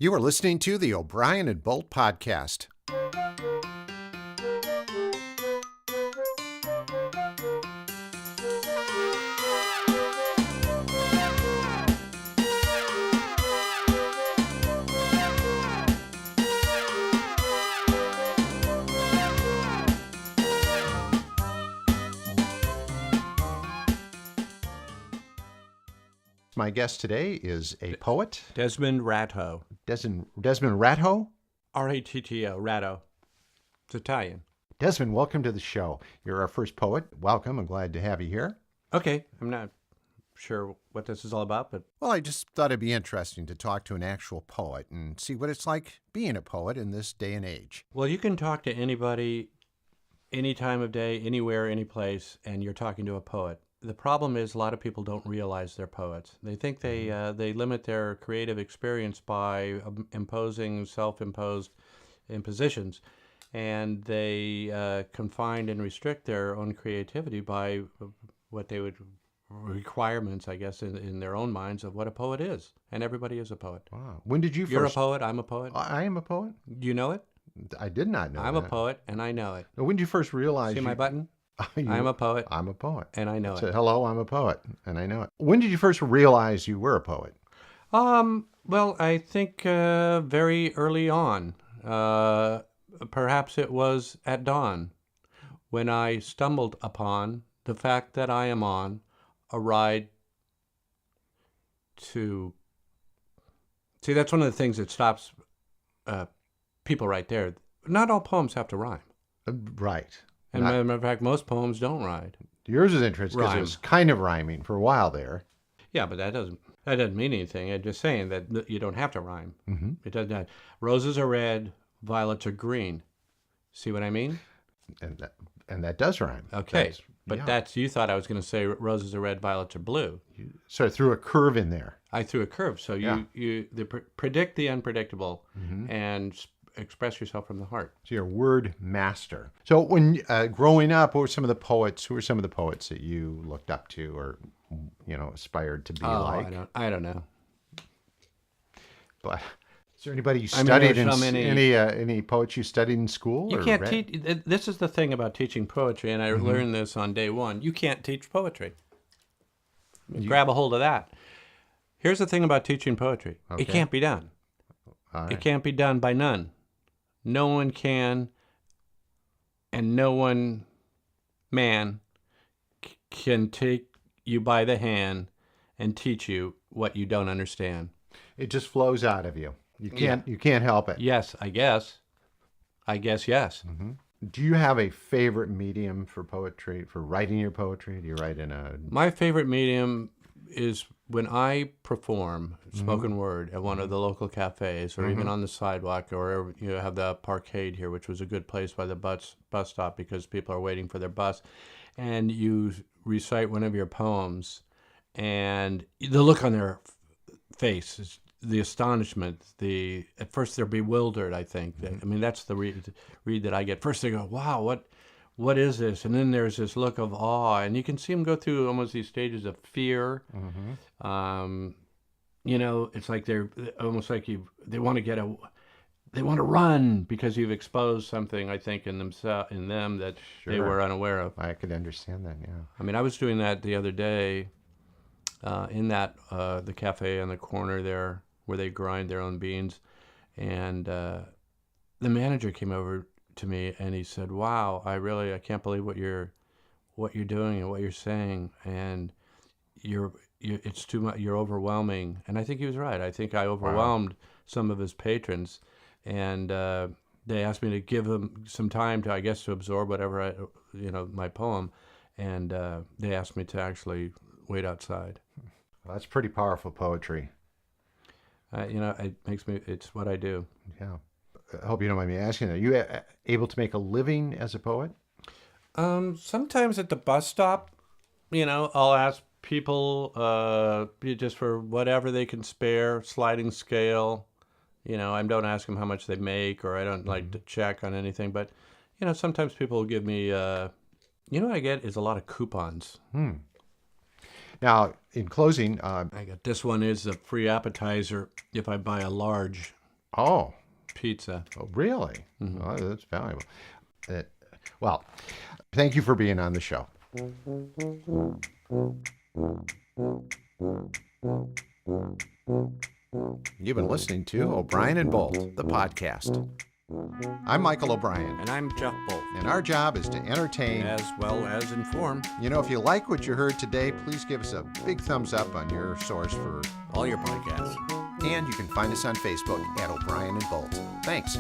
You are listening to the O'Brien and Bolt podcast. My guest today is a poet, Desmond Ratto. Desmond Ratto? R-A-T-T-O, Ratto. It's Italian. Desmond, welcome to the show. You're our first poet. Welcome. I'm glad to have you here. Okay, I'm not sure what this is all about, but... Well, I just thought it'd be interesting to talk to an actual poet and see what it's like being a poet in this day and age. Well, you can talk to anybody, any time of day, anywhere, any place, and you're talking to a poet. The problem is a lot of people don't realize they're poets. They think they limit their creative experience by imposing self-imposed impositions, and they confine and restrict their own creativity by what they would requirements, I guess, in their own minds of what a poet is. And everybody is a poet. Wow. When did you You're first... a poet, I'm a poet. I am a poet? You know it? I did not know I'm that. a poet, and I know it. Now, when did you first realize... See my button? I'm a poet. I'm a poet. And I know So, it. hello, I'm a poet, and I know it. When did you first realize you were a poet? Well, I think very early on. Perhaps it was at dawn when I stumbled upon the fact that I am on a ride to... See, that's one of the things that stops people right there. Not all poems have to rhyme. Right. And matter of fact, most poems don't rhyme. Yours is interesting because it was kind of rhyming for a while there. Yeah, but that doesn't mean anything. I'm just saying that you don't have to rhyme. Mm-hmm. It doesn't. Roses are red, violets are green. See what I mean? And that does rhyme. Okay, you thought I was going to say roses are red, violets are blue. You sort of threw a curve in there. I threw a curve, so you predict the unpredictable and express yourself from the heart. So you're a word master. So when growing up, who were some of the poets that you looked up to or aspired to be like? I don't know. But is there anybody you studied any poets you studied in school? You can't teach. This is the thing about teaching poetry, and I learned this on day one. You can't teach poetry. Grab a hold of that. Here's the thing about teaching poetry. Okay. It can't be done. Right. It can't be done by none. No one can, and no one can take you by the hand and teach you what you don't understand. It just flows out of you. You can't help it. Yes, I guess yes. Mm-hmm. Do you have a favorite medium for poetry, for writing your poetry? Do you write in a... My favorite medium is when I perform spoken word at one of the local cafes or even on the sidewalk, or you have the Parkade here, which was a good place by the bus stop because people are waiting for their bus, and you recite one of your poems, and the look on their face, the astonishment, at first they're bewildered, I think. I mean, that's the read that I get. First they go, wow, what is this? And then there's this look of awe, and you can see them go through almost these stages of fear. It's like they're almost like they want to run because you've exposed something, I think, in them that they were unaware of. I could understand that. Yeah. I mean, I was doing that the other day in the cafe on the corner there where they grind their own beans, and the manager came over to me and he said, wow, I can't believe what you're doing and what you're saying, and it's too much, you're overwhelming. And I think he was right. I think I overwhelmed some of his patrons, and they asked me to give them some time to absorb whatever my poem, and they asked me to actually wait outside. Well, that's pretty powerful poetry. It's what I do. Yeah. I hope you don't mind me asking, are you able to make a living as a poet? Sometimes at the bus stop, I'll ask people just for whatever they can spare, sliding scale. I don't ask them how much they make, or I don't like to check on anything. But, sometimes people will give me, what I get is a lot of coupons. Now, in closing... I got this one is a free appetizer if I buy a large Oh, pizza. oh really? Oh, that's valuable. Uh, well, thank you for being on the show. You've been listening to O'Brien and Bolt, the podcast. I'm Michael O'Brien, And I'm Jeff Bolt. and our job is to entertain. As well as inform You know, if you like what you heard today, please give us a big thumbs up on your source for, all your podcasts. and you can find us on Facebook at O'Brien and Bolt. Thanks.